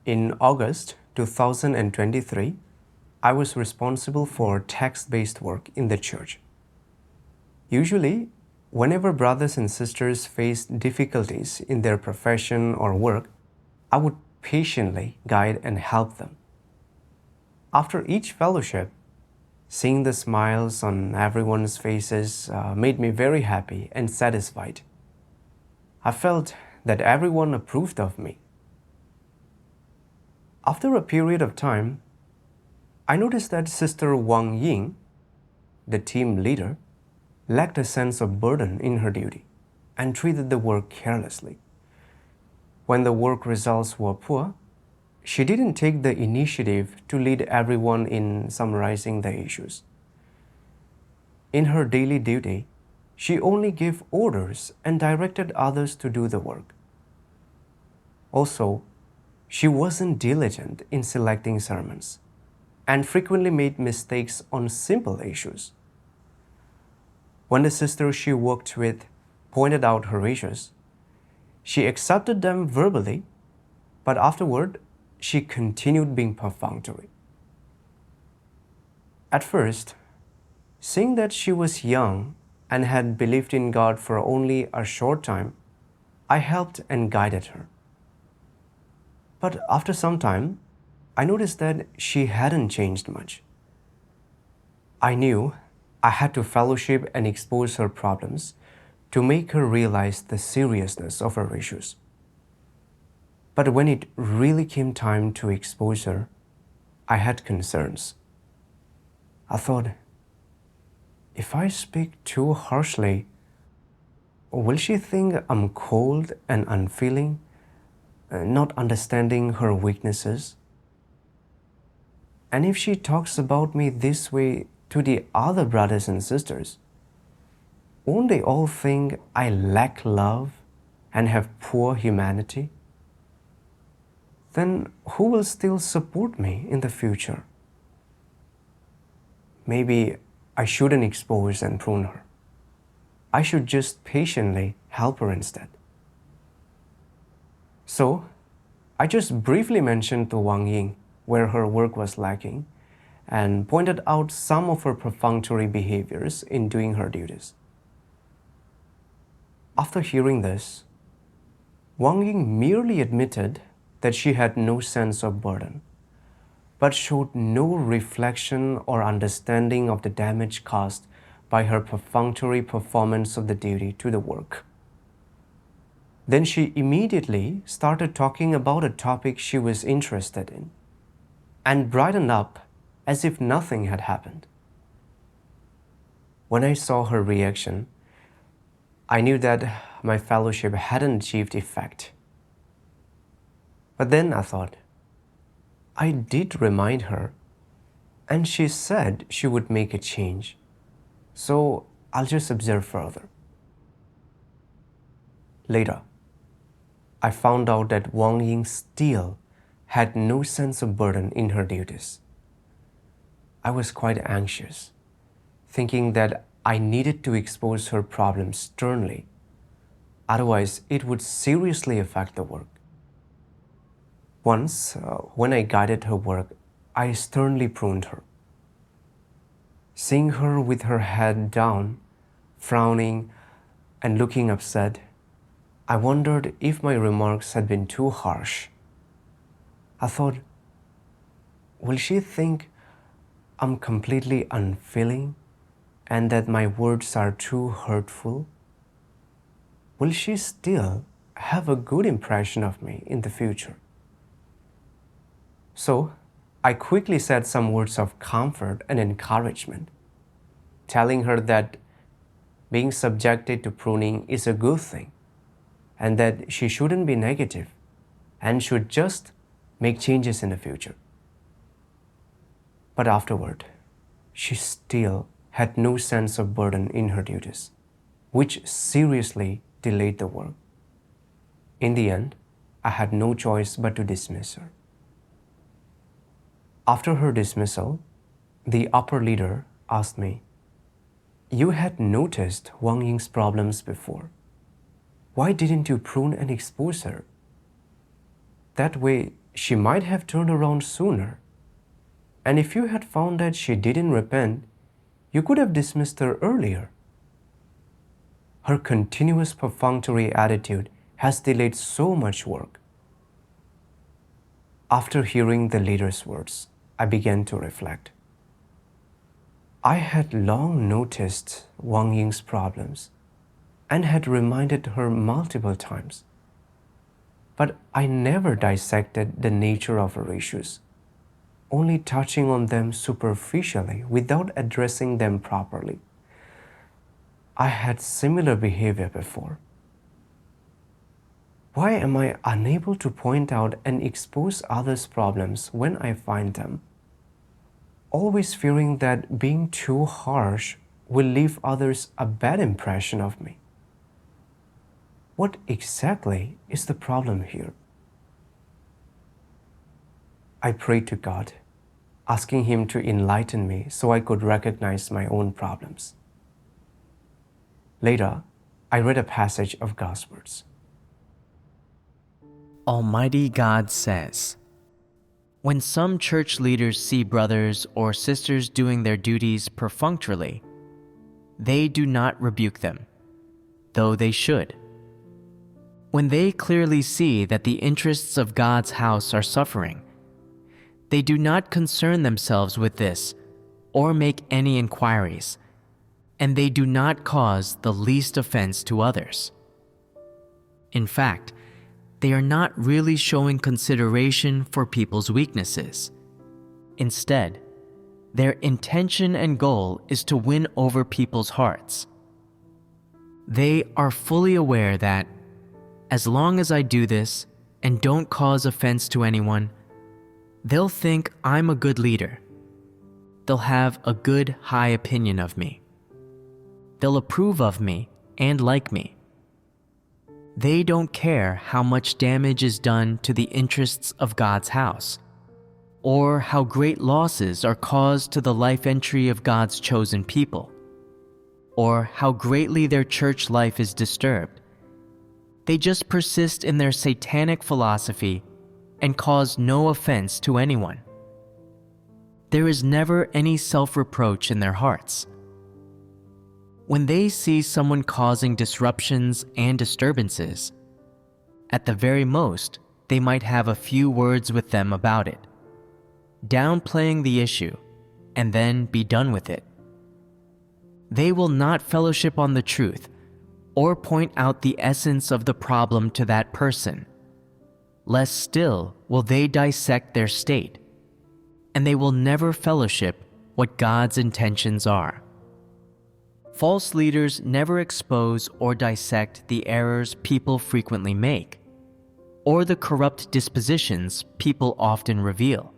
In August 2023, I was responsible for text-based work in the church. Usually, whenever brothers and sisters faced difficulties in their profession or work, I would patiently guide and help them. After each fellowship, seeing the smiles on everyone's faces made me very happy and satisfied. I felt that everyone approved of me. After a period of time, I noticed that Sister Wang Ying, the team leader, lacked a sense of burden in her duty and treated the work carelessly. When the work results were poor, she didn't take the initiative to lead everyone in summarizing the issues. In her daily duty, she only gave orders and directed others to do the work. Also, she wasn't diligent in selecting sermons and frequently made mistakes on simple issues. When the sister she worked with pointed out her issues, she accepted them verbally, but afterward, she continued being perfunctory. At first, seeing that she was young and had believed in God for only a short time, I helped and guided her. But after some time, I noticed that she hadn't changed much. I knew I had to fellowship and expose her problems to make her realize the seriousness of her issues. But when it really came time to expose her, I had concerns. I thought, if I speak too harshly, will she think I'm cold and unfeeling, not understanding her weaknesses? And if she talks about me this way to the other brothers and sisters, won't they all think I lack love and have poor humanity? Then who will still support me in the future? Maybe I shouldn't expose and prune her. I should just patiently help her instead. So, I just briefly mentioned to Wang Ying where her work was lacking and pointed out some of her perfunctory behaviors in doing her duties. After hearing this, Wang Ying merely admitted that she had no sense of burden, but showed no reflection or understanding of the damage caused by her perfunctory performance of the duty to the work. Then she immediately started talking about a topic she was interested in and brightened up as if nothing had happened. When I saw her reaction, I knew that my fellowship hadn't achieved effect. But then I thought, I did remind her, and she said she would make a change, so I'll just observe further. Later, I found out that Wang Ying still had no sense of burden in her duties. I was quite anxious, thinking that I needed to expose her problems sternly, otherwise it would seriously affect the work. Once, when I guided her work, I sternly pruned her. Seeing her with her head down, frowning and looking upset, I wondered if my remarks had been too harsh. I thought, will she think I'm completely unfeeling and that my words are too hurtful? Will she still have a good impression of me in the future? So, I quickly said some words of comfort and encouragement, telling her that being subjected to pruning is a good thing and that she shouldn't be negative and should just make changes in the future. But afterward, she still had no sense of burden in her duties, which seriously delayed the work. In the end, I had no choice but to dismiss her. After her dismissal, the upper leader asked me, "You had noticed Wang Ying's problems before. Why didn't you prune and expose her? That way, she might have turned around sooner. And if you had found that she didn't repent, you could have dismissed her earlier. Her continuous perfunctory attitude has delayed so much work. After hearing the leader's words, I began to reflect. I had long noticed Wang Ying's problems and had reminded her multiple times. But I never dissected the nature of her issues, only touching on them superficially without addressing them properly. I had similar behavior before. Why am I unable to point out and expose others' problems when I find them? Always fearing that being too harsh will leave others a bad impression of me. What exactly is the problem here? I prayed to God, asking Him to enlighten me so I could recognize my own problems. Later, I read a passage of God's words. Almighty God says, when some church leaders see brothers or sisters doing their duties perfunctorily, they do not rebuke them, though they should. When they clearly see that the interests of God's house are suffering, they do not concern themselves with this or make any inquiries, and they do not cause the least offense to others. In fact, they are not really showing consideration for people's weaknesses. Instead, their intention and goal is to win over people's hearts. They are fully aware that, as long as I do this and don't cause offense to anyone, they'll think I'm a good leader. They'll have a good, high opinion of me. They'll approve of me and like me. They don't care how much damage is done to the interests of God's house, or how great losses are caused to the life entry of God's chosen people, or how greatly their church life is disturbed. They just persist in their satanic philosophy and cause no offense to anyone. There is never any self-reproach in their hearts. When they see someone causing disruptions and disturbances, at the very most, they might have a few words with them about it, downplaying the issue, and then be done with it. They will not fellowship on the truth or point out the essence of the problem to that person. Less still will they dissect their state, and they will never fellowship what God's intentions are. False leaders never expose or dissect the errors people frequently make, or the corrupt dispositions people often reveal.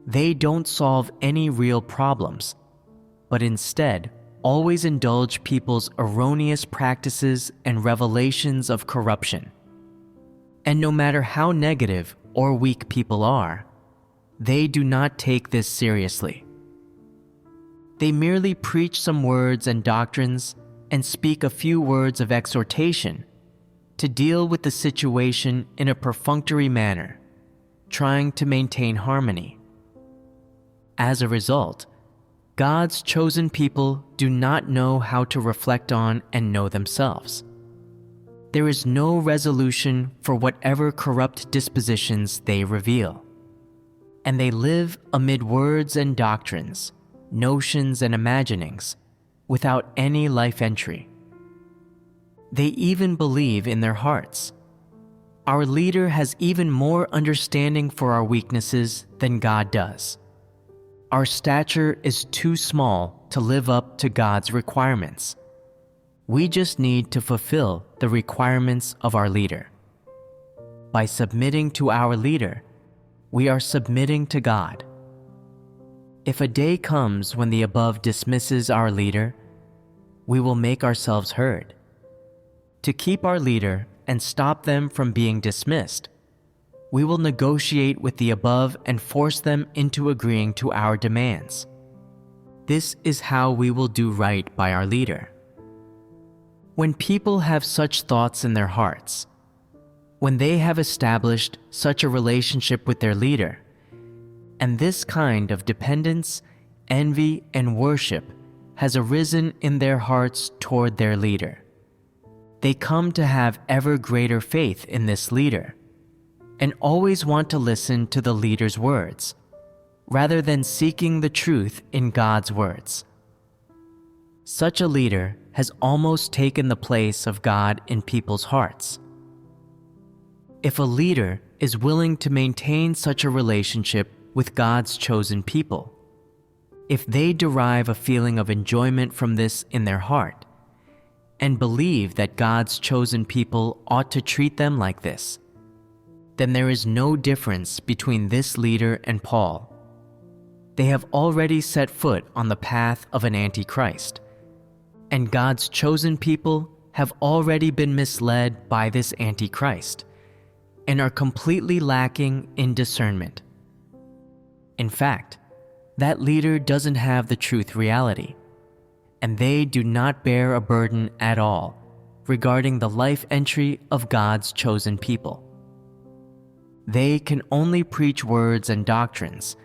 They don't solve any real problems, but instead always indulge people's erroneous practices and revelations of corruption. And no matter how negative or weak people are, they do not take this seriously. They merely preach some words and doctrines and speak a few words of exhortation to deal with the situation in a perfunctory manner, trying to maintain harmony. As a result, God's chosen people do not know how to reflect on and know themselves. There is no resolution for whatever corrupt dispositions they reveal, and they live amid words and doctrines, notions and imaginings, without any life entry. They even believe in their hearts, our leader has even more understanding for our weaknesses than God does. Our stature is too small to live up to God's requirements. We just need to fulfill the requirements of our leader. By submitting to our leader, we are submitting to God. If a day comes when the above dismisses our leader, we will make ourselves heard. To keep our leader and stop them from being dismissed, we will negotiate with the above and force them into agreeing to our demands. This is how we will do right by our leader. When people have such thoughts in their hearts, When they have established such a relationship with their leader, and this kind of dependence, envy, and worship has arisen in their hearts toward their leader, they come to have ever greater faith in this leader and always want to listen to the leader's words, rather than seeking the truth in God's words. Such a leader has almost taken the place of God in people's hearts. If a leader is willing to maintain such a relationship with God's chosen people, if they derive a feeling of enjoyment from this in their heart, and believe that God's chosen people ought to treat them like this, then there is no difference between this leader and Paul. They have already set foot on the path of an antichrist, and God's chosen people have already been misled by this antichrist and are completely lacking in discernment. In fact, that leader doesn't have the truth reality, and they do not bear a burden at all regarding the life entry of God's chosen people. They can only preach words and doctrines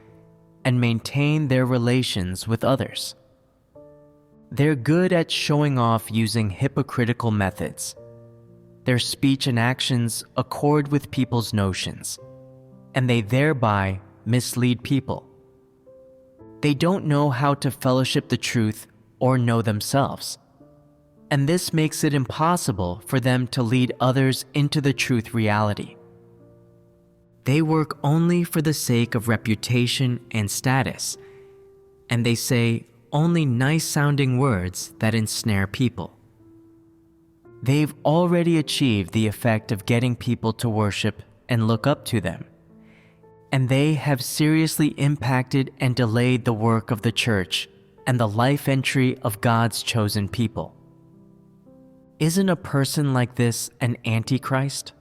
and maintain their relations with others. They're good at showing off using hypocritical methods. Their speech and actions accord with people's notions, and they thereby mislead people. They don't know how to fellowship the truth or know themselves, and this makes it impossible for them to lead others into the truth reality. They work only for the sake of reputation and status, and they say only nice-sounding words that ensnare people. They've already achieved the effect of getting people to worship and look up to them, and they have seriously impacted and delayed the work of the church and the life entry of God's chosen people. Isn't a person like this an antichrist?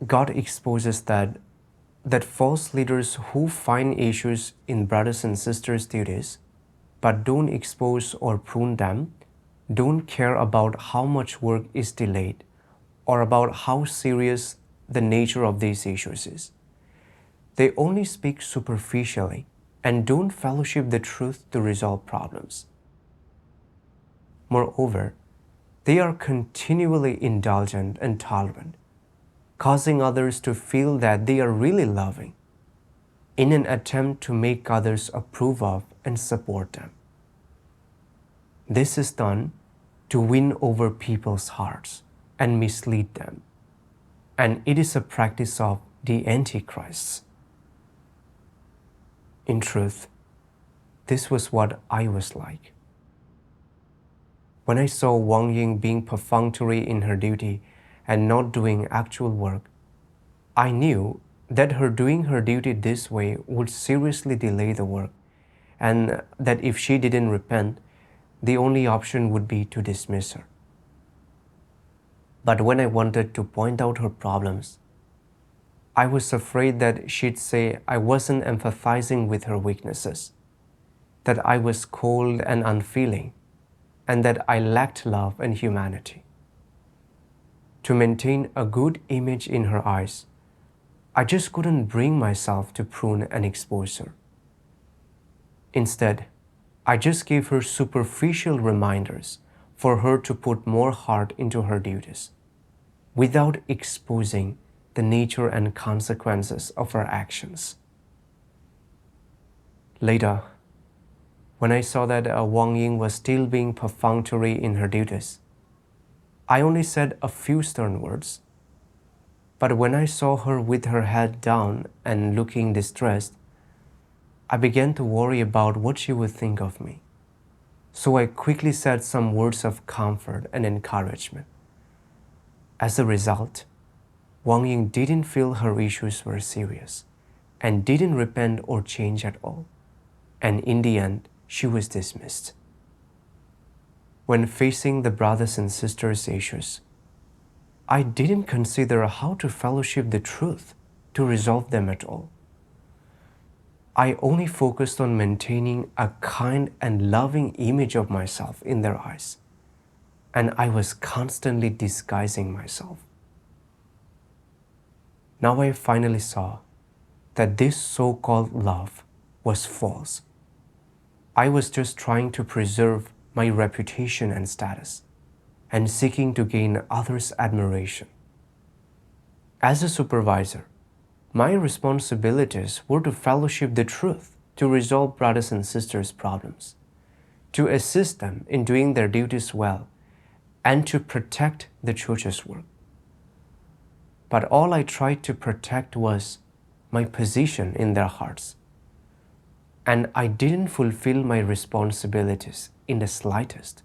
God exposes that false leaders who find issues in brothers and sisters' duties but don't expose or prune them don't care about how much work is delayed or about how serious the nature of these issues is. They only speak superficially and don't fellowship the truth to resolve problems. Moreover, they are continually indulgent and tolerant, causing others to feel that they are really loving, in an attempt to make others approve of and support them. This is done to win over people's hearts and mislead them, and it is a practice of the antichrists. In truth, this was what I was like. When I saw Wang Ying being perfunctory in her duty and not doing actual work, I knew that her doing her duty this way would seriously delay the work, and that if she didn't repent, the only option would be to dismiss her. But when I wanted to point out her problems, I was afraid that she'd say I wasn't empathizing with her weaknesses, that I was cold and unfeeling, and that I lacked love and humanity. To maintain a good image in her eyes, I just couldn't bring myself to prune and expose her. Instead, I just gave her superficial reminders for her to put more heart into her duties, without exposing the nature and consequences of her actions. Later, when I saw that Wang Ying was still being perfunctory in her duties, I only said a few stern words. But when I saw her with her head down and looking distressed, I began to worry about what she would think of me. So I quickly said some words of comfort and encouragement. As a result, Wang Ying didn't feel her issues were serious and didn't repent or change at all. And in the end, she was dismissed. When facing the brothers and sisters' issues, I didn't consider how to fellowship the truth to resolve them at all. I only focused on maintaining a kind and loving image of myself in their eyes, and I was constantly disguising myself. Now I finally saw that this so-called love was false. I was just trying to preserve my reputation and status, and seeking to gain others' admiration. As a supervisor, my responsibilities were to fellowship the truth, to resolve brothers and sisters' problems, to assist them in doing their duties well, and to protect the church's work. But all I tried to protect was my position in their hearts. And I didn't fulfill my responsibilities in the slightest,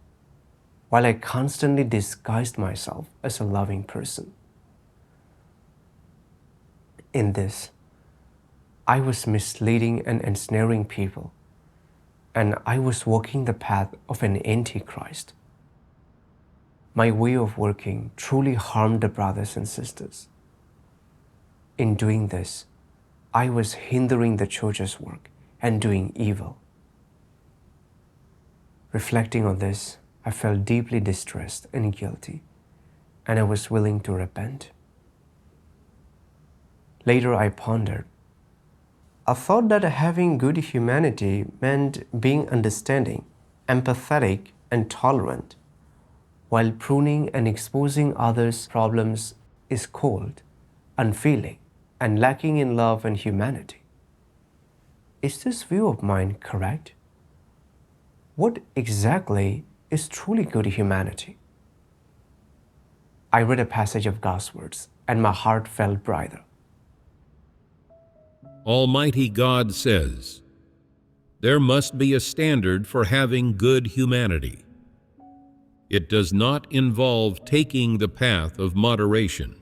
while I constantly disguised myself as a loving person. In this, I was misleading and ensnaring people, and I was walking the path of an antichrist. My way of working truly harmed the brothers and sisters. In doing this, I was hindering the church's work and doing evil. Reflecting on this, I felt deeply distressed and guilty, and I was willing to repent. Later I pondered. I thought that having good humanity meant being understanding, empathetic, and tolerant, while pruning and exposing others' problems is cold, unfeeling, and lacking in love and humanity. Is this view of mine correct? What exactly is truly good humanity? I read a passage of God's words, and my heart felt brighter. Almighty God says, there must be a standard for having good humanity. It does not involve taking the path of moderation,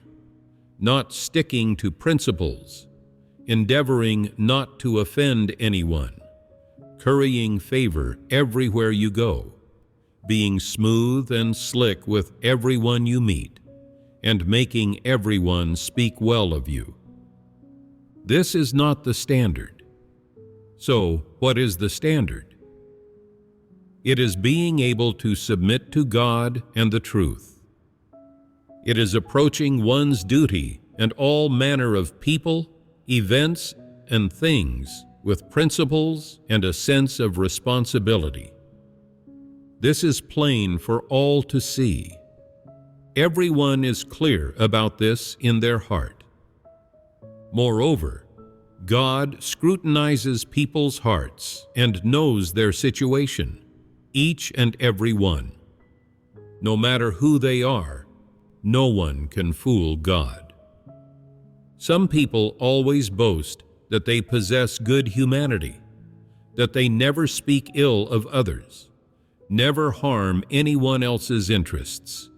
not sticking to principles, endeavoring not to offend anyone, currying favor everywhere you go, being smooth and slick with everyone you meet, and making everyone speak well of you. This is not the standard. So, what is the standard? It is being able to submit to God and the truth. It is approaching one's duty and all manner of people, events, and things with principles and a sense of responsibility. This is plain for all to see. Everyone is clear about this in their heart. Moreover, God scrutinizes people's hearts and knows their situation, each and every one. No matter who they are, no one can fool God. Some people always boast that they possess good humanity, that they never speak ill of others, never harm anyone else's interests,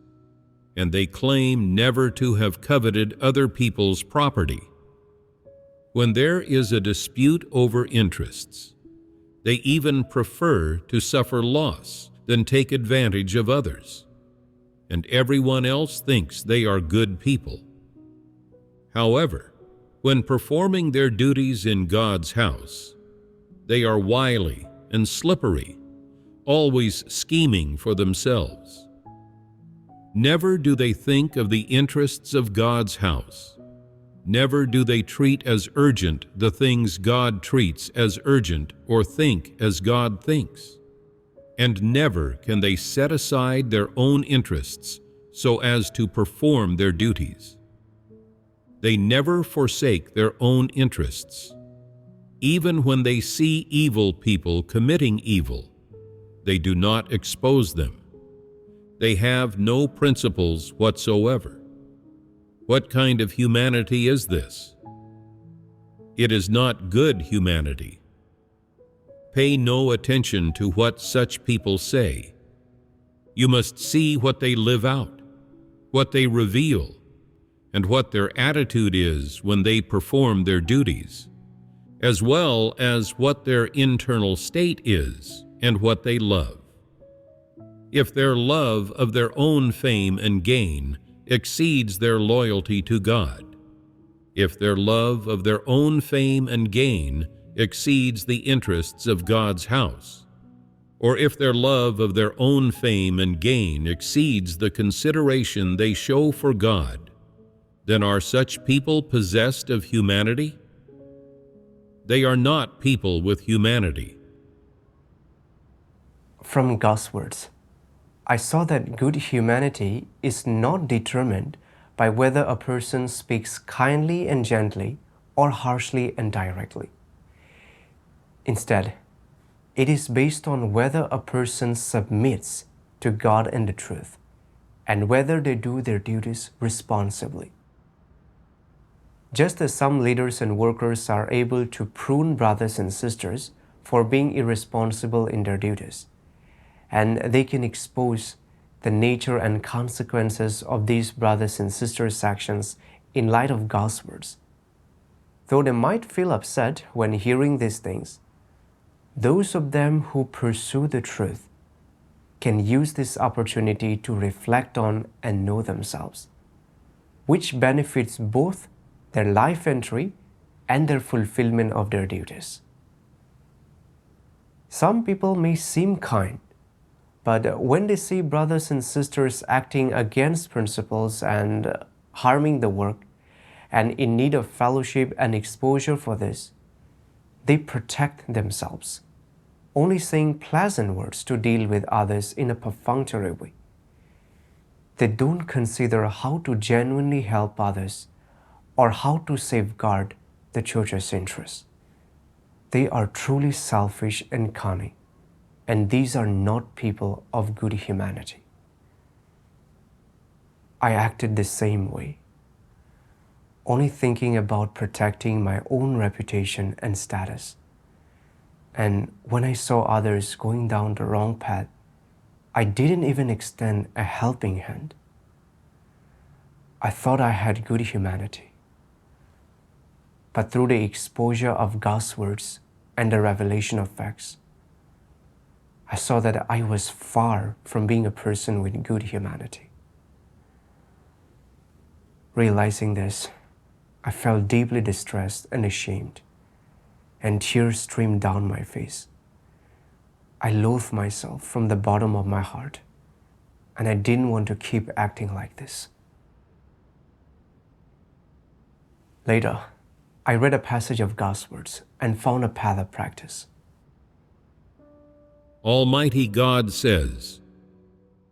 and they claim never to have coveted other people's property. When there is a dispute over interests, they even prefer to suffer loss than take advantage of others, and everyone else thinks they are good people. However, when performing their duties in God's house, they are wily and slippery, always scheming for themselves. Never do they think of the interests of God's house. Never do they treat as urgent the things God treats as urgent or think as God thinks. And never can they set aside their own interests so as to perform their duties. They never forsake their own interests. Even when they see evil people committing evil, they do not expose them. They have no principles whatsoever. What kind of humanity is this? It is not good humanity. Pay no attention to what such people say. You must see what they live out, what they reveal, and what their attitude is when they perform their duties, as well as what their internal state is and what they love. If their love of their own fame and gain exceeds their loyalty to God, if their love of their own fame and gain exceeds the interests of God's house, or if their love of their own fame and gain exceeds the consideration they show for God, Then are such people possessed of humanity? They are not people with humanity. From God's words, I saw that good humanity is not determined by whether a person speaks kindly and gently or harshly and directly. Instead, it is based on whether a person submits to God and the truth, and whether they do their duties responsibly. Just as some leaders and workers are able to prune brothers and sisters for being irresponsible in their duties, and they can expose the nature and consequences of these brothers and sisters' actions in light of God's words. Though they might feel upset when hearing these things, those of them who pursue the truth can use this opportunity to reflect on and know themselves, which benefits both their life entry and their fulfillment of their duties. Some people may seem kind, but when they see brothers and sisters acting against principles and harming the work and in need of fellowship and exposure for this, they protect themselves, only saying pleasant words to deal with others in a perfunctory way. They don't consider how to genuinely help others or how to safeguard the church's interests. They are truly selfish and cunning, and these are not people of good humanity. I acted the same way, only thinking about protecting my own reputation and status. And when I saw others going down the wrong path, I didn't even extend a helping hand. I thought I had good humanity. But through the exposure of God's words and the revelation of facts, I saw that I was far from being a person with good humanity. Realizing this, I felt deeply distressed and ashamed, and tears streamed down my face. I loathed myself from the bottom of my heart, and I didn't want to keep acting like this. Later, I read a passage of God's words and found a path of practice. Almighty God says,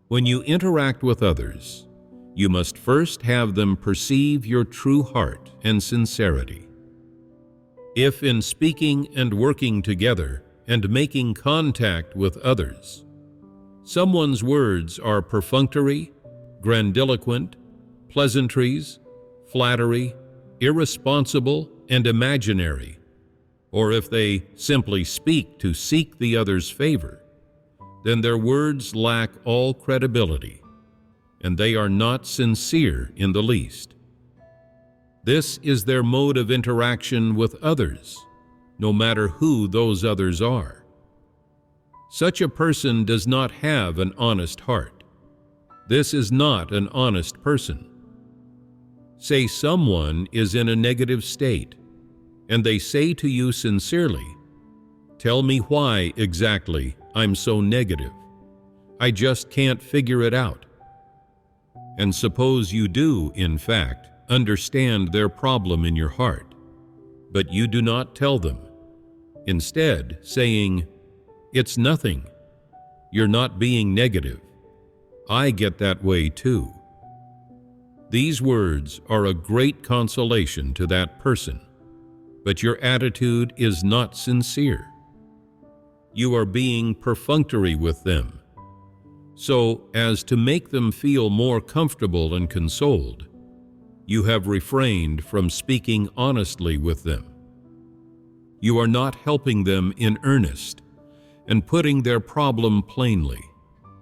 when you interact with others, you must first have them perceive your true heart and sincerity. If in speaking and working together and making contact with others, someone's words are perfunctory, grandiloquent, pleasantries, flattery, irresponsible, and imaginary, or if they simply speak to seek the other's favor, then their words lack all credibility, and they are not sincere in the least. This is their mode of interaction with others, no matter who those others are. Such a person does not have an honest heart. This is not an honest person. Say someone is in a negative state, and they say to you sincerely, "Tell me why exactly I'm so negative. I just can't figure it out." And suppose you do, in fact, understand their problem in your heart, but you do not tell them, instead saying, "It's nothing. You're not being negative. I get that way too." These words are a great consolation to that person, but your attitude is not sincere. You are being perfunctory with them, so as to make them feel more comfortable and consoled. You have refrained from speaking honestly with them. You are not helping them in earnest and putting their problem plainly,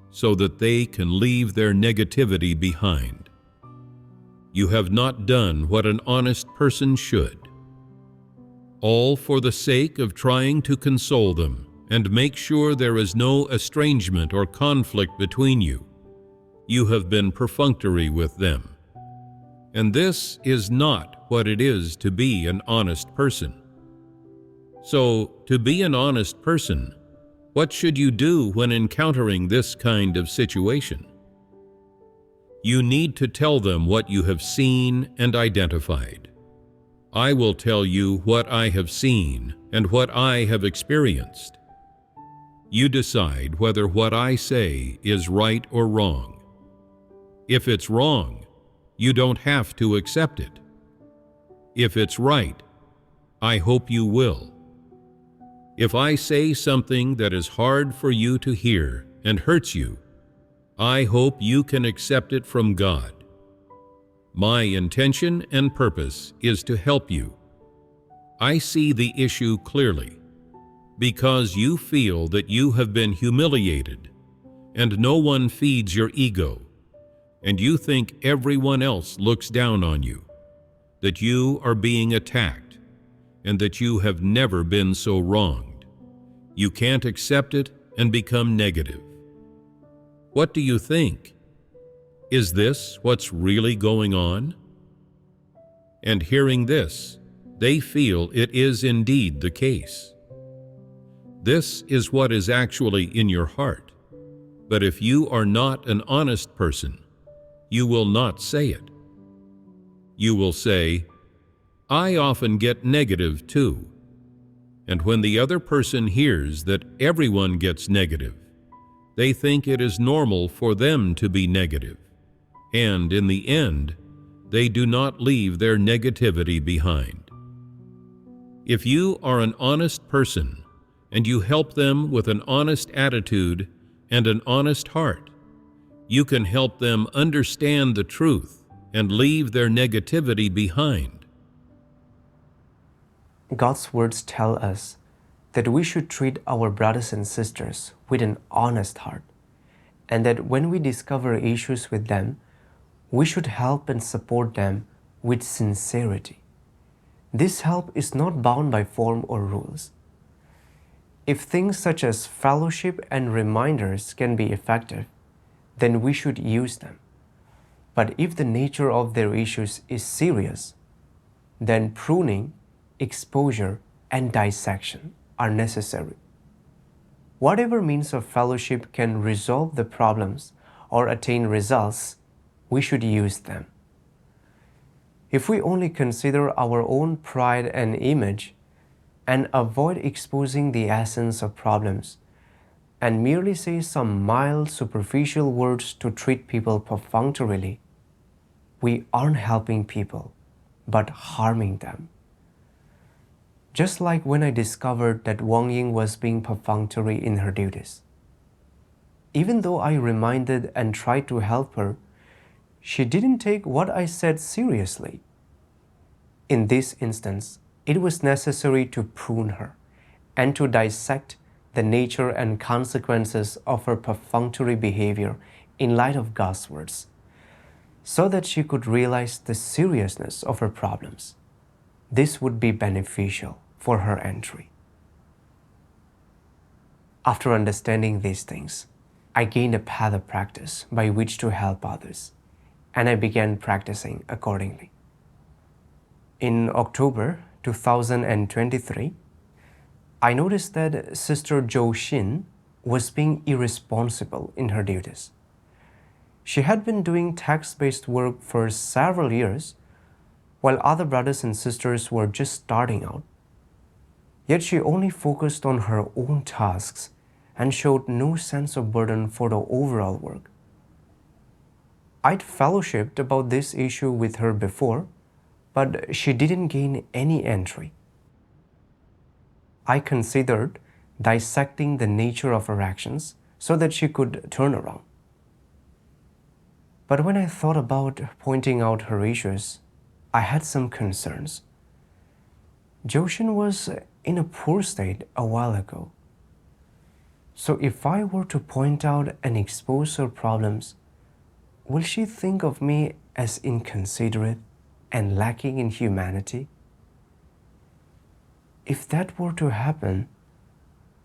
so that they can leave their negativity behind. You have not done what an honest person should, all for the sake of trying to console them and make sure there is no estrangement or conflict between you. You have been perfunctory with them. And this is not what it is to be an honest person. So, to be an honest person, what should you do when encountering this kind of situation? You need to tell them what you have seen and identified. I will tell you what I have seen and what I have experienced. You decide whether what I say is right or wrong. If it's wrong, you don't have to accept it. If it's right, I hope you will. If I say something that is hard for you to hear and hurts you, I hope you can accept it from God. My intention and purpose is to help you. I see the issue clearly, because you feel that you have been humiliated, and no one feeds your ego, and you think everyone else looks down on you, that you are being attacked, and that you have never been so wronged. You can't accept it and become negative. What do you think? Is this what's really going on? And hearing this, they feel it is indeed the case. This is what is actually in your heart. But if you are not an honest person, you will not say it. You will say, I often get negative too. And when the other person hears that everyone gets negative, they think it is normal for them to be negative. And in the end, they do not leave their negativity behind. If you are an honest person and you help them with an honest attitude and an honest heart, you can help them understand the truth and leave their negativity behind. God's words tell us that we should treat our brothers and sisters with an honest heart, and that when we discover issues with them, we should help and support them with sincerity. This help is not bound by form or rules. If things such as fellowship and reminders can be effective, then we should use them. But if the nature of their issues is serious, then pruning, exposure, and dissection are necessary. Whatever means of fellowship can resolve the problems or attain results, we should use them. If we only consider our own pride and image and avoid exposing the essence of problems and merely say some mild, superficial words to treat people perfunctorily, we aren't helping people, but harming them. Just like when I discovered that Wang Ying was being perfunctory in her duties. Even though I reminded and tried to help her, she didn't take what I said seriously. In this instance, it was necessary to prune her and to dissect the nature and consequences of her perfunctory behavior in light of God's words, so that she could realize the seriousness of her problems. This would be beneficial for her entry. After understanding these things, I gained a path of practice by which to help others, and I began practicing accordingly. In October 2023, I noticed that Sister Jo Shin was being irresponsible in her duties. She had been doing text-based work for several years, while other brothers and sisters were just starting out. Yet she only focused on her own tasks and showed no sense of burden for the overall work. I'd fellowshipped about this issue with her before, but she didn't gain any entry. I considered dissecting the nature of her actions so that she could turn around. But when I thought about pointing out her issues, I had some concerns. Joshin was in a poor state a while ago. So if I were to point out and expose her problems, will she think of me as inconsiderate and lacking in humanity? If that were to happen,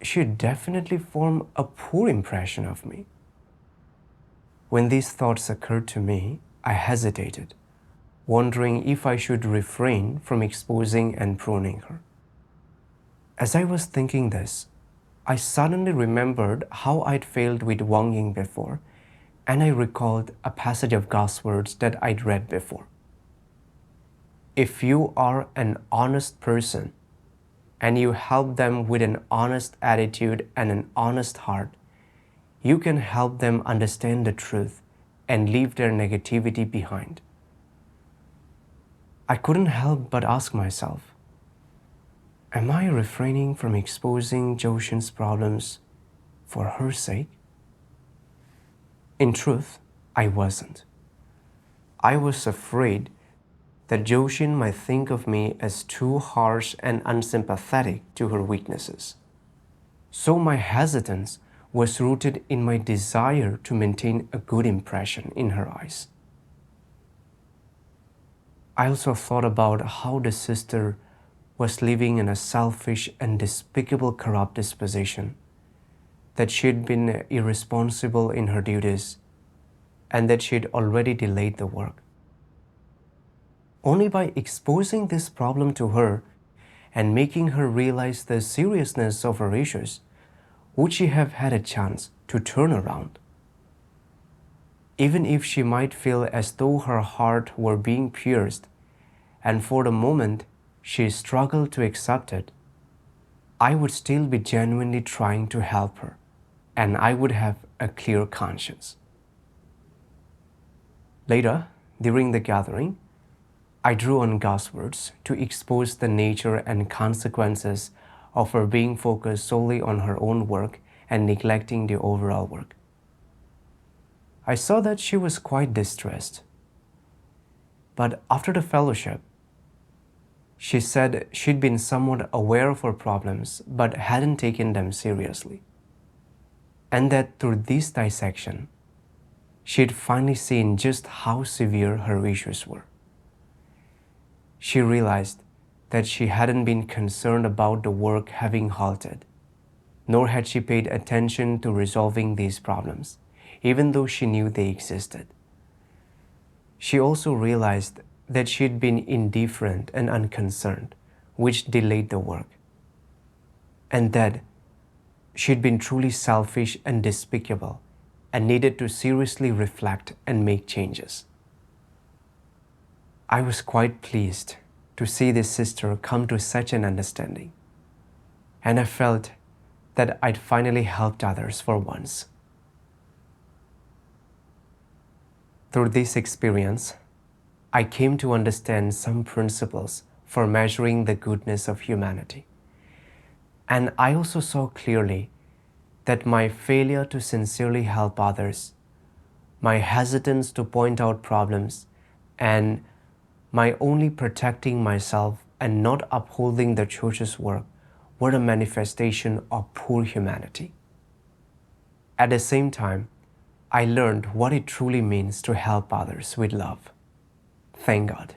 she'd definitely form a poor impression of me. When these thoughts occurred to me, I hesitated, wondering if I should refrain from exposing and pruning her. As I was thinking this, I suddenly remembered how I'd failed with Wang Ying before and I recalled a passage of God's words that I'd read before. If you are an honest person and you help them with an honest attitude and an honest heart, you can help them understand the truth and leave their negativity behind. I couldn't help but ask myself, am I refraining from exposing Joshin's problems for her sake? In truth, I wasn't. I was afraid that Joshin might think of me as too harsh and unsympathetic to her weaknesses. So my hesitance was rooted in my desire to maintain a good impression in her eyes. I also thought about how the sister was living in a selfish and despicable corrupt disposition, that she had been irresponsible in her duties, and that she had already delayed the work. Only by exposing this problem to her and making her realize the seriousness of her issues would she have had a chance to turn around. Even if she might feel as though her heart were being pierced, and for the moment she struggled to accept it, I would still be genuinely trying to help her, and I would have a clear conscience. Later, during the gathering, I drew on God's words to expose the nature and consequences of her being focused solely on her own work and neglecting the overall work. I saw that she was quite distressed. But after the fellowship, she said she'd been somewhat aware of her problems but hadn't taken them seriously. And that through this dissection, she'd finally seen just how severe her issues were. She realized that she hadn't been concerned about the work having halted, nor had she paid attention to resolving these problems, even though she knew they existed. She also realized that she'd been indifferent and unconcerned, which delayed the work, and that she'd been truly selfish and despicable and needed to seriously reflect and make changes. I was quite pleased to see this sister come to such an understanding, and I felt that I'd finally helped others for once. Through this experience, I came to understand some principles for measuring the goodness of humanity. And I also saw clearly that my failure to sincerely help others, my hesitance to point out problems, and my only protecting myself and not upholding the church's work were a manifestation of poor humanity. At the same time, I learned what it truly means to help others with love. Thank God.